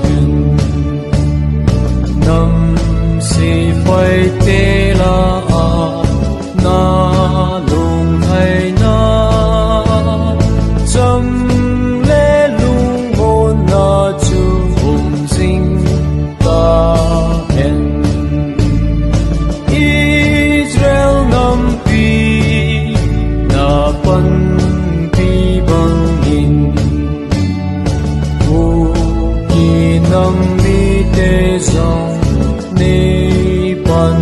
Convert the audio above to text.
hen nam si phai te la a na lung hai na cham le lung mo na chu hum sing ta hen Israel nam pi na pan pi bangin Kuki nam mite zong ni pan